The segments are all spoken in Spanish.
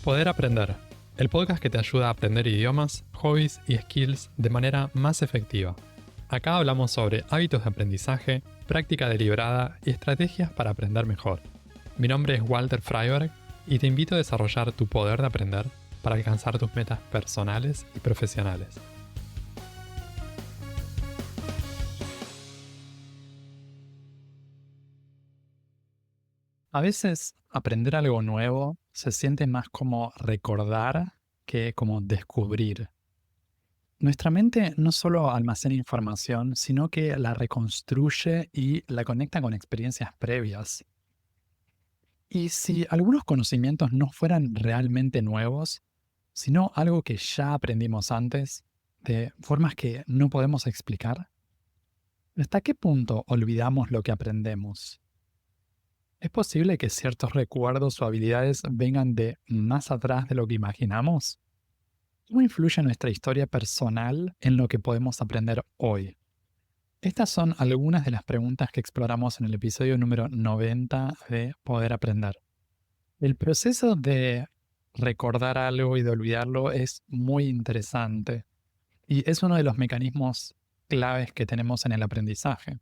Poder Aprender, el podcast que te ayuda a aprender idiomas, hobbies y skills de manera más efectiva. Acá hablamos sobre hábitos de aprendizaje, práctica deliberada y estrategias para aprender mejor. Mi nombre es Walter Freiberg y te invito a desarrollar tu poder de aprender para alcanzar tus metas personales y profesionales. A veces aprender algo nuevo se siente más como recordar que como descubrir. Nuestra mente no solo almacena información, sino que la reconstruye y la conecta con experiencias previas. Y si algunos conocimientos no fueran realmente nuevos, sino algo que ya aprendimos antes, de formas que no podemos explicar, ¿hasta qué punto olvidamos lo que aprendemos? ¿Es posible que ciertos recuerdos o habilidades vengan de más atrás de lo que imaginamos? ¿Cómo influye nuestra historia personal en lo que podemos aprender hoy? Estas son algunas de las preguntas que exploramos en el episodio número 90 de Poder Aprender. El proceso de recordar algo y de olvidarlo es muy interesante y es uno de los mecanismos claves que tenemos en el aprendizaje.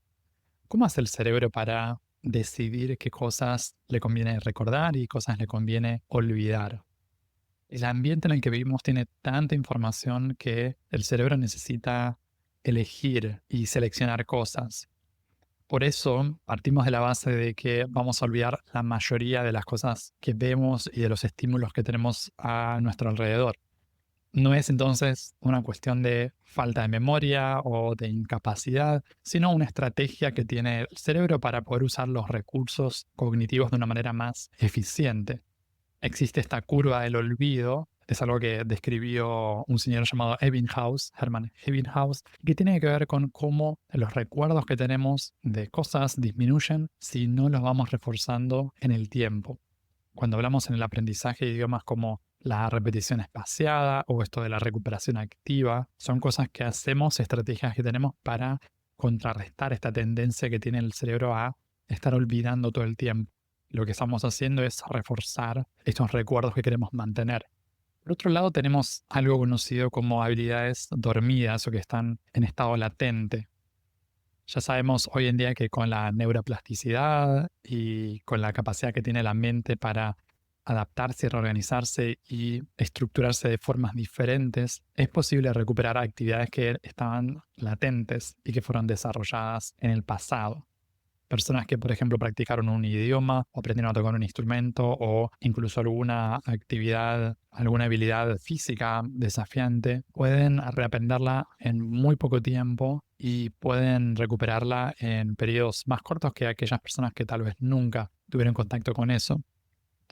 ¿Cómo hace el cerebro para decidir qué cosas le conviene recordar y cosas le conviene olvidar? El ambiente en el que vivimos tiene tanta información que el cerebro necesita elegir y seleccionar cosas. Por eso partimos de la base de que vamos a olvidar la mayoría de las cosas que vemos y de los estímulos que tenemos a nuestro alrededor. No es entonces una cuestión de falta de memoria o de incapacidad, sino una estrategia que tiene el cerebro para poder usar los recursos cognitivos de una manera más eficiente. Existe esta curva del olvido, es algo que describió un señor llamado Ebbinghaus, Hermann Ebbinghaus, que tiene que ver con cómo los recuerdos que tenemos de cosas disminuyen si no los vamos reforzando en el tiempo. Cuando hablamos en el aprendizaje de idiomas como la repetición espaciada o esto de la recuperación activa, son cosas que hacemos, estrategias que tenemos para contrarrestar esta tendencia que tiene el cerebro a estar olvidando todo el tiempo. Lo que estamos haciendo es reforzar estos recuerdos que queremos mantener. Por otro lado, tenemos algo conocido como habilidades dormidas o que están en estado latente. Ya sabemos hoy en día que con la neuroplasticidad y con la capacidad que tiene la mente para adaptarse, reorganizarse y estructurarse de formas diferentes, es posible recuperar actividades que estaban latentes y que fueron desarrolladas en el pasado. Personas que, por ejemplo, practicaron un idioma o aprendieron a tocar un instrumento o incluso alguna actividad, alguna habilidad física desafiante, pueden reaprenderla en muy poco tiempo y pueden recuperarla en periodos más cortos que aquellas personas que tal vez nunca tuvieron contacto con eso.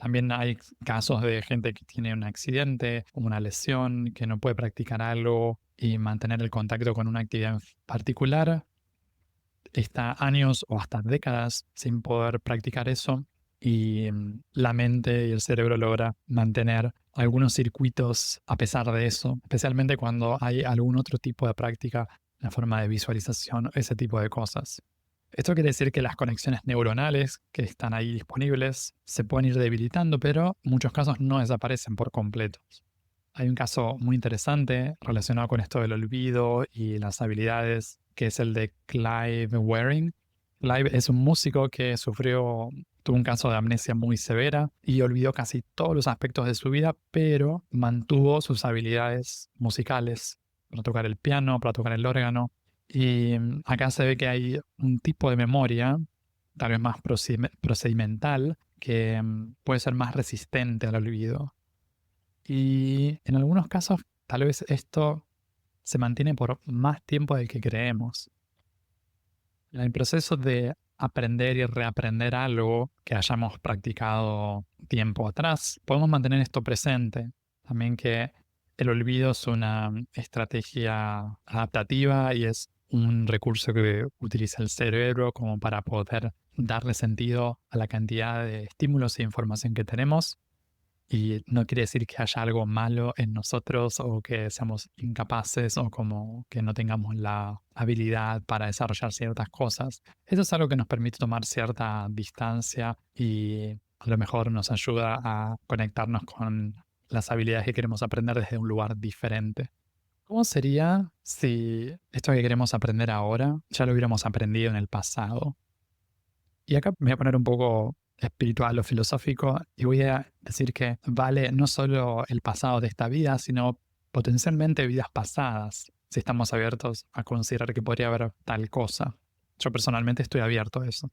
También hay casos de gente que tiene un accidente, una lesión, que no puede practicar algo y mantener el contacto con una actividad en particular. Está años o hasta décadas sin poder practicar eso y la mente y el cerebro logra mantener algunos circuitos a pesar de eso, especialmente cuando hay algún otro tipo de práctica, la forma de visualización, ese tipo de cosas. Esto quiere decir que las conexiones neuronales que están ahí disponibles se pueden ir debilitando, pero en muchos casos no desaparecen por completo. Hay un caso muy interesante relacionado con esto del olvido y las habilidades, que es el de Clive Wearing. Clive es un músico que tuvo un caso de amnesia muy severa y olvidó casi todos los aspectos de su vida, pero mantuvo sus habilidades musicales para tocar el piano, para tocar el órgano. Y acá se ve que hay un tipo de memoria, tal vez más procedimental, que puede ser más resistente al olvido. Y en algunos casos, tal vez esto se mantiene por más tiempo del que creemos. En el proceso de aprender y reaprender algo que hayamos practicado tiempo atrás, podemos mantener esto presente. También que el olvido es una estrategia adaptativa y es un recurso que utiliza el cerebro como para poder darle sentido a la cantidad de estímulos e información que tenemos. Y no quiere decir que haya algo malo en nosotros o que seamos incapaces o como que no tengamos la habilidad para desarrollar ciertas cosas. Eso es algo que nos permite tomar cierta distancia y a lo mejor nos ayuda a conectarnos con las habilidades que queremos aprender desde un lugar diferente. ¿Cómo sería si esto que queremos aprender ahora ya lo hubiéramos aprendido en el pasado? Y acá me voy a poner un poco espiritual o filosófico y voy a decir que vale no solo el pasado de esta vida, sino potencialmente vidas pasadas, si estamos abiertos a considerar que podría haber tal cosa. Yo personalmente estoy abierto a eso.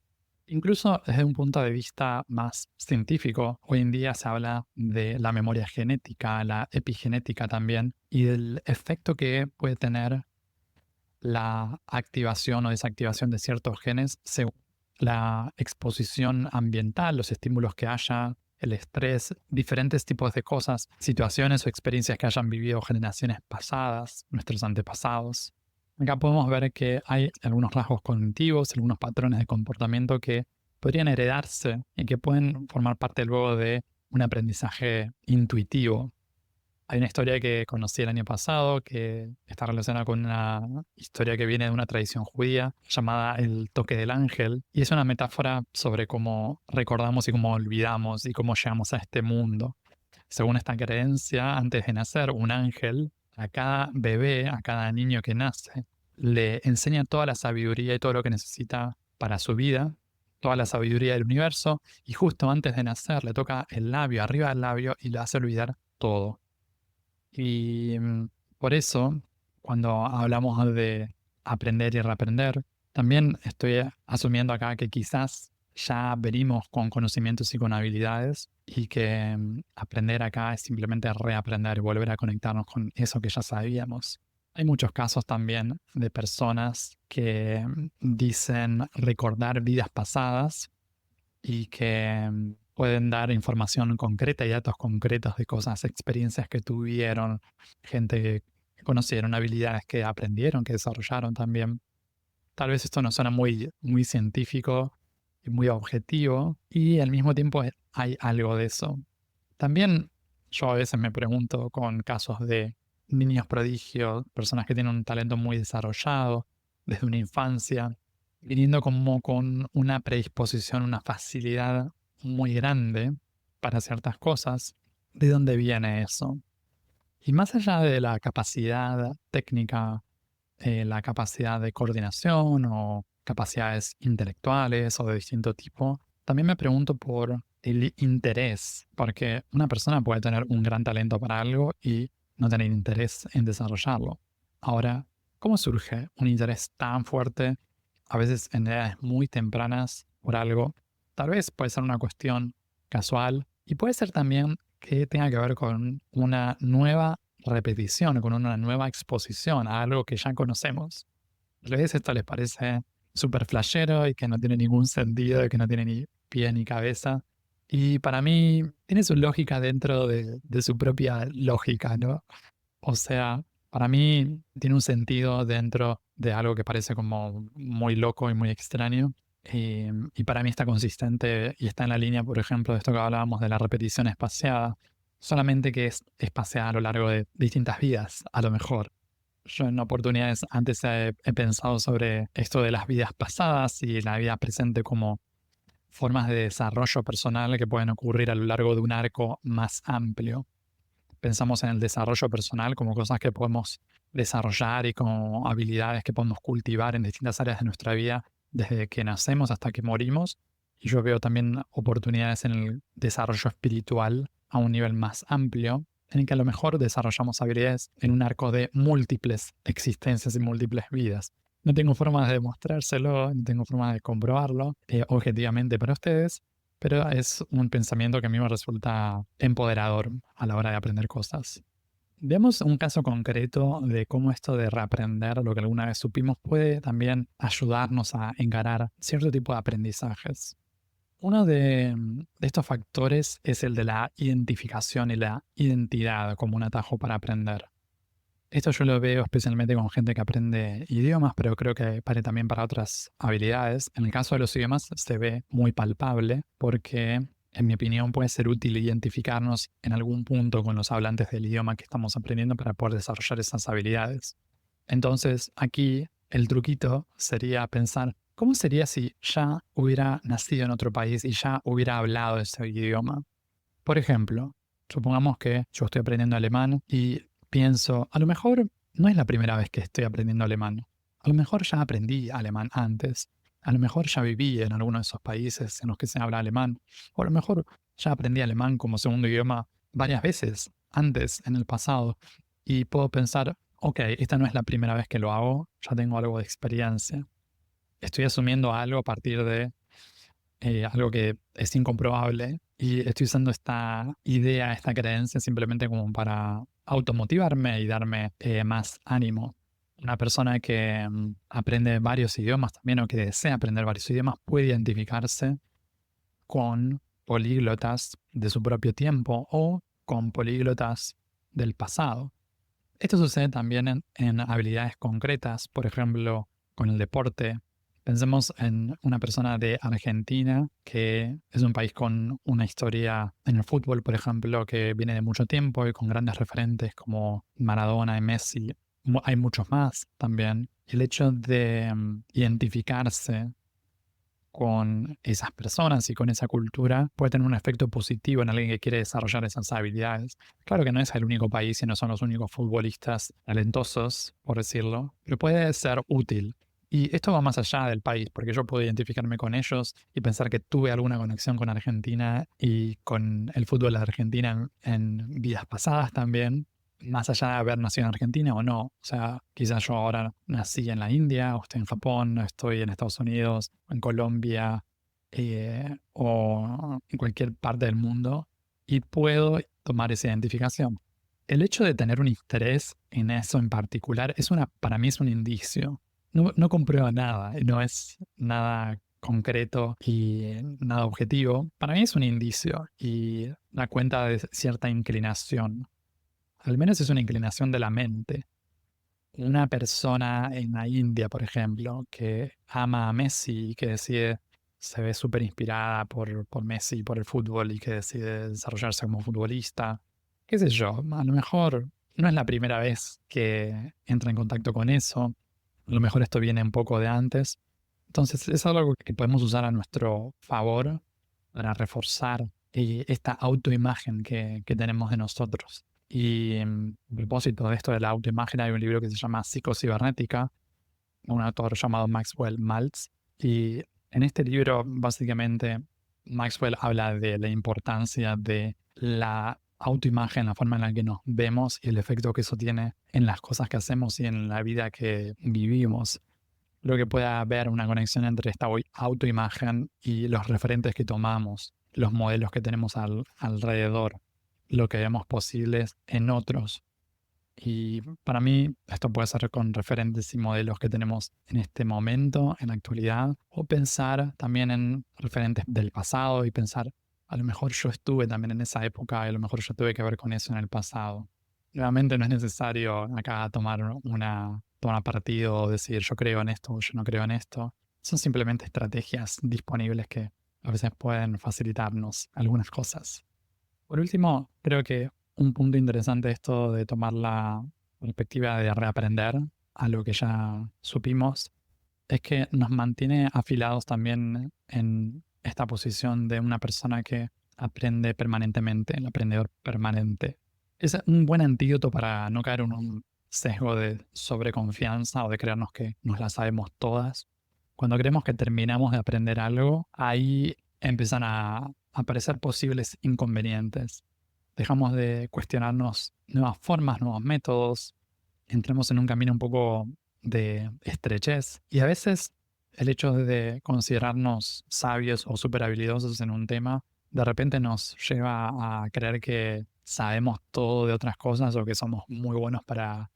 Incluso desde un punto de vista más científico, hoy en día se habla de la memoria genética, la epigenética también, y del efecto que puede tener la activación o desactivación de ciertos genes según la exposición ambiental, los estímulos que haya, el estrés, diferentes tipos de cosas, situaciones o experiencias que hayan vivido generaciones pasadas, nuestros antepasados. Acá podemos ver que hay algunos rasgos cognitivos, algunos patrones de comportamiento que podrían heredarse y que pueden formar parte luego de un aprendizaje intuitivo. Hay una historia que conocí el año pasado que está relacionada con una historia que viene de una tradición judía llamada el toque del ángel, y es una metáfora sobre cómo recordamos y cómo olvidamos y cómo llegamos a este mundo. Según esta creencia, antes de nacer, un ángel a cada bebé, a cada niño que nace, le enseña toda la sabiduría y todo lo que necesita para su vida, toda la sabiduría del universo, y justo antes de nacer le toca el labio, arriba del labio, y le hace olvidar todo. Y por eso, cuando hablamos de aprender y reaprender, también estoy asumiendo acá que quizás ya venimos con conocimientos y con habilidades y que aprender acá es simplemente reaprender y volver a conectarnos con eso que ya sabíamos. Hay muchos casos también de personas que dicen recordar vidas pasadas y que pueden dar información concreta y datos concretos de cosas, experiencias que tuvieron, gente que conocieron, habilidades que aprendieron, que desarrollaron también. Tal vez esto no suena muy científico y muy objetivo, y al mismo tiempo hay algo de eso. También yo a veces me pregunto con casos de niños prodigios, personas que tienen un talento muy desarrollado desde una infancia, viniendo como con una predisposición, una facilidad muy grande para ciertas cosas. ¿De dónde viene eso? Y más allá de la capacidad técnica, la capacidad de coordinación o capacidades intelectuales o de distinto tipo, también me pregunto por el interés, porque una persona puede tener un gran talento para algo y no tener interés en desarrollarlo. Ahora, ¿cómo surge un interés tan fuerte, a veces en edades muy tempranas, por algo? Tal vez puede ser una cuestión casual y puede ser también que tenga que ver con una nueva repetición, con una nueva exposición a algo que ya conocemos. A veces esto les parece súper flashero y que no tiene ningún sentido, y que no tiene ni pie ni cabeza. Y para mí tiene su lógica dentro de su propia lógica, ¿no? O sea, para mí tiene un sentido dentro de algo que parece como muy loco y muy extraño. Y para mí está consistente y está en la línea, por ejemplo, de esto que hablábamos de la repetición espaciada, solamente que es espaciada a lo largo de distintas vidas, a lo mejor. Yo en oportunidades antes he pensado sobre esto de las vidas pasadas y la vida presente como formas de desarrollo personal que pueden ocurrir a lo largo de un arco más amplio. Pensamos en el desarrollo personal como cosas que podemos desarrollar y como habilidades que podemos cultivar en distintas áreas de nuestra vida desde que nacemos hasta que morimos. Y yo veo también oportunidades en el desarrollo espiritual a un nivel más amplio, en el que a lo mejor desarrollamos habilidades en un arco de múltiples existencias y múltiples vidas. No tengo forma de demostrárselo, no tengo forma de comprobarlo objetivamente para ustedes, pero es un pensamiento que a mí me resulta empoderador a la hora de aprender cosas. Veamos un caso concreto de cómo esto de reaprender lo que alguna vez supimos puede también ayudarnos a encarar cierto tipo de aprendizajes. Uno de estos factores es el de la identificación y la identidad como un atajo para aprender. Esto yo lo veo especialmente con gente que aprende idiomas, pero creo que vale también para otras habilidades. En el caso de los idiomas se ve muy palpable porque, en mi opinión, puede ser útil identificarnos en algún punto con los hablantes del idioma que estamos aprendiendo para poder desarrollar esas habilidades. Entonces, aquí el truquito sería pensar, ¿cómo sería si ya hubiera nacido en otro país y ya hubiera hablado ese idioma? Por ejemplo, Supongamos que yo estoy aprendiendo alemán y pienso, a lo mejor no es la primera vez que estoy aprendiendo alemán. A lo mejor ya aprendí alemán antes. A lo mejor ya viví en alguno de esos países en los que se habla alemán. O a lo mejor ya aprendí alemán como segundo idioma varias veces antes, en el pasado. Y puedo pensar, ok, esta no es la primera vez que lo hago, ya tengo algo de experiencia. Estoy asumiendo algo a partir de algo que es incomprobable y estoy usando esta idea, esta creencia simplemente como para automotivarme y darme más ánimo. Una persona que aprende varios idiomas también o que desea aprender varios idiomas puede identificarse con políglotas de su propio tiempo o con políglotas del pasado. Esto sucede también en habilidades concretas, por ejemplo, con el deporte. Pensemos en una persona de Argentina, que es un país con una historia en el fútbol, por ejemplo, que viene de mucho tiempo y con grandes referentes como Maradona y Messi. Hay muchos más también. El hecho de identificarse con esas personas y con esa cultura puede tener un efecto positivo en alguien que quiere desarrollar esas habilidades. Claro que no es el único país y no son los únicos futbolistas talentosos, por decirlo, pero puede ser útil. Y esto va más allá del país, porque yo puedo identificarme con ellos y pensar que tuve alguna conexión con Argentina y con el fútbol de Argentina en vidas pasadas también, más allá de haber nacido en Argentina o no. O sea, quizás yo ahora nací en la India, o estoy en Japón, o estoy en Estados Unidos, o en Colombia, o en cualquier parte del mundo, y puedo tomar esa identificación. El hecho de tener un interés en eso en particular para mí es un indicio. No comprueba nada, no es nada concreto y nada objetivo. Para mí es un indicio y da cuenta de cierta inclinación. Al menos es una inclinación de la mente. Una persona en la India, por ejemplo, que ama a Messi y que se ve súper inspirada por Messi, por el fútbol y que decide desarrollarse como futbolista, qué sé yo, a lo mejor no es la primera vez que entra en contacto con eso, a lo mejor esto viene un poco de antes. Entonces es algo que podemos usar a nuestro favor para reforzar esta autoimagen que tenemos de nosotros. Y a propósito de esto de la autoimagen, hay un libro que se llama Psicocibernética, un autor llamado Maxwell Maltz. Y en este libro, básicamente, Maxwell habla de la importancia de la autoimagen, la forma en la que nos vemos y el efecto que eso tiene en las cosas que hacemos y en la vida que vivimos. Creo que puede haber una conexión entre esta autoimagen y los referentes que tomamos, los modelos que tenemos alrededor, lo que vemos posibles en otros. Y para mí esto puede ser con referentes y modelos que tenemos en este momento, en la actualidad, o pensar también en referentes del pasado y pensar, a lo mejor yo estuve también en esa época y a lo mejor yo tuve que ver con eso en el pasado. Nuevamente no es necesario acá tomar partido o decir yo creo en esto o yo no creo en esto. Son simplemente estrategias disponibles que a veces pueden facilitarnos algunas cosas. Por último, creo que un punto interesante de esto de tomar la perspectiva de reaprender a lo que ya supimos es que nos mantiene afilados también en esta posición de una persona que aprende permanentemente, el aprendedor permanente. Es un buen antídoto para no caer en un sesgo de sobreconfianza o de creernos que nos la sabemos todas. Cuando creemos que terminamos de aprender algo, ahí empiezan a aparecer posibles inconvenientes. Dejamos de cuestionarnos nuevas formas, nuevos métodos, entramos en un camino un poco de estrechez y a veces el hecho de considerarnos sabios o súper habilidosos en un tema de repente nos lleva a creer que sabemos todo de otras cosas o que somos muy buenos para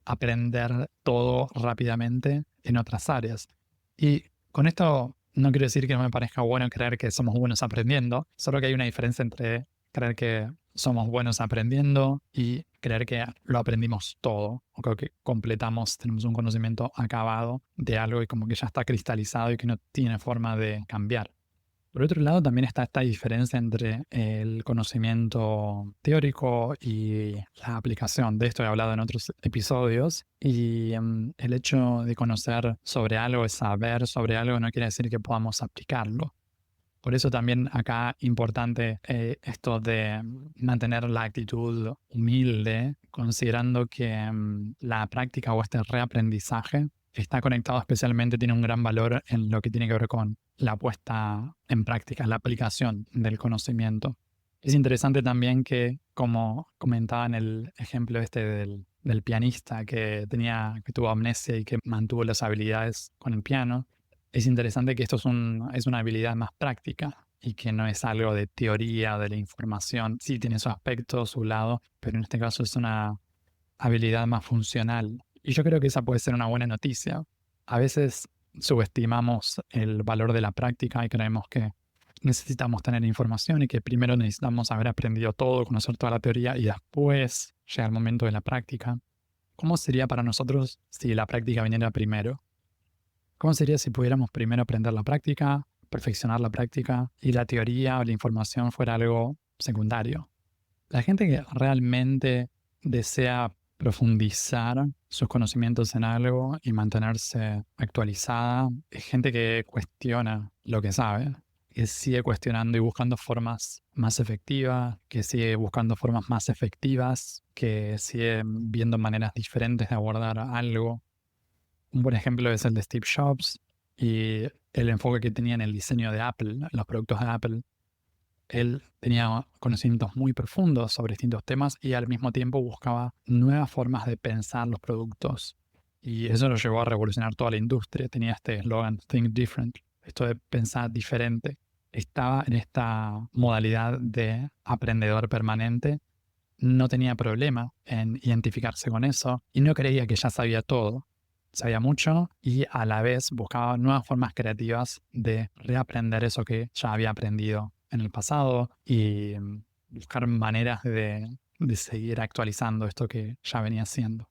aprender todo rápidamente en otras áreas. Y con esto no quiero decir que no me parezca bueno creer que somos buenos aprendiendo, solo que hay una diferencia entre creer que somos buenos aprendiendo y creer que lo aprendimos todo o que completamos, tenemos un conocimiento acabado de algo y como que ya está cristalizado y que no tiene forma de cambiar. Por otro lado, también está esta diferencia entre el conocimiento teórico y la aplicación. De esto he hablado en otros episodios. Y el hecho de conocer sobre algo, de saber sobre algo, no quiere decir que podamos aplicarlo. Por eso también acá importante esto de mantener la actitud humilde, considerando que la práctica o este reaprendizaje está conectado especialmente, tiene un gran valor en lo que tiene que ver con la puesta en práctica, la aplicación del conocimiento. Es interesante también que, como comentaba en el ejemplo este del pianista que tuvo amnesia y que mantuvo las habilidades con el piano, es interesante que esto es una habilidad más práctica y que no es algo de teoría de la información. Sí tiene su aspecto, su lado, pero en este caso es una habilidad más funcional. Y yo creo que esa puede ser una buena noticia. A veces subestimamos el valor de la práctica y creemos que necesitamos tener información y que primero necesitamos haber aprendido todo, conocer toda la teoría y después llega el momento de la práctica. ¿Cómo sería para nosotros si la práctica viniera primero? ¿Cómo sería si pudiéramos primero aprender la práctica, perfeccionar la práctica y la teoría o la información fuera algo secundario? La gente que realmente desea profundizar sus conocimientos en algo y mantenerse actualizada es gente que cuestiona lo que sabe, que sigue cuestionando y buscando formas más efectivas, que sigue buscando formas más efectivas, que sigue viendo maneras diferentes de abordar algo. Un buen ejemplo es el de Steve Jobs y el enfoque que tenía en el diseño de Apple, en los productos de Apple. Él tenía conocimientos muy profundos sobre distintos temas y al mismo tiempo buscaba nuevas formas de pensar los productos. Y eso lo llevó a revolucionar toda la industria. Tenía este eslogan, Think Different, esto de pensar diferente. Estaba en esta modalidad de aprendedor permanente. No tenía problema en identificarse con eso y no creía que ya sabía todo. Sabía mucho y a la vez buscaba nuevas formas creativas de reaprender eso que ya había aprendido en el pasado y buscar maneras de seguir actualizando esto que ya venía haciendo.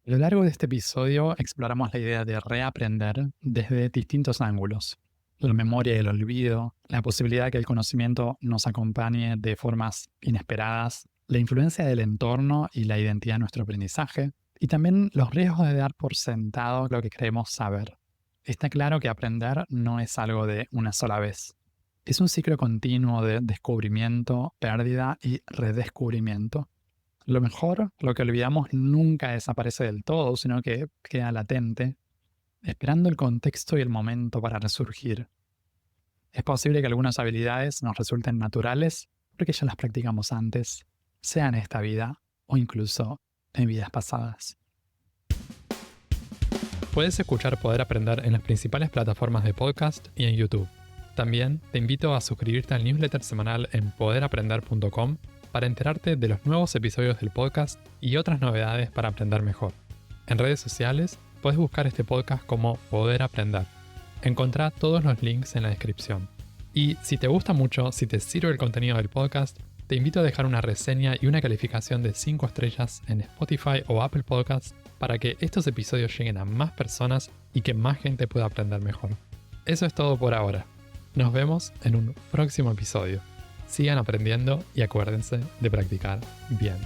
A lo largo de este episodio exploramos la idea de reaprender desde distintos ángulos. La memoria y el olvido, la posibilidad de que el conocimiento nos acompañe de formas inesperadas, la influencia del entorno y la identidad de nuestro aprendizaje, y también los riesgos de dar por sentado lo que creemos saber. Está claro que aprender no es algo de una sola vez. Es un ciclo continuo de descubrimiento, pérdida y redescubrimiento. Lo mejor, lo que olvidamos nunca desaparece del todo, sino que queda latente, esperando el contexto y el momento para resurgir. Es posible que algunas habilidades nos resulten naturales porque ya las practicamos antes, sea en esta vida o incluso en vidas pasadas. Puedes escuchar Poder Aprender en las principales plataformas de podcast y en YouTube. También te invito a suscribirte al newsletter semanal en poderaprender.com para enterarte de los nuevos episodios del podcast y otras novedades para aprender mejor. En redes sociales puedes buscar este podcast como Poder Aprender. Encontrá todos los links en la descripción. Y si te gusta mucho, si te sirve el contenido del podcast, te invito a dejar una reseña y una calificación de 5 estrellas en Spotify o Apple Podcasts para que estos episodios lleguen a más personas y que más gente pueda aprender mejor. Eso es todo por ahora. Nos vemos en un próximo episodio. Sigan aprendiendo y acuérdense de practicar bien.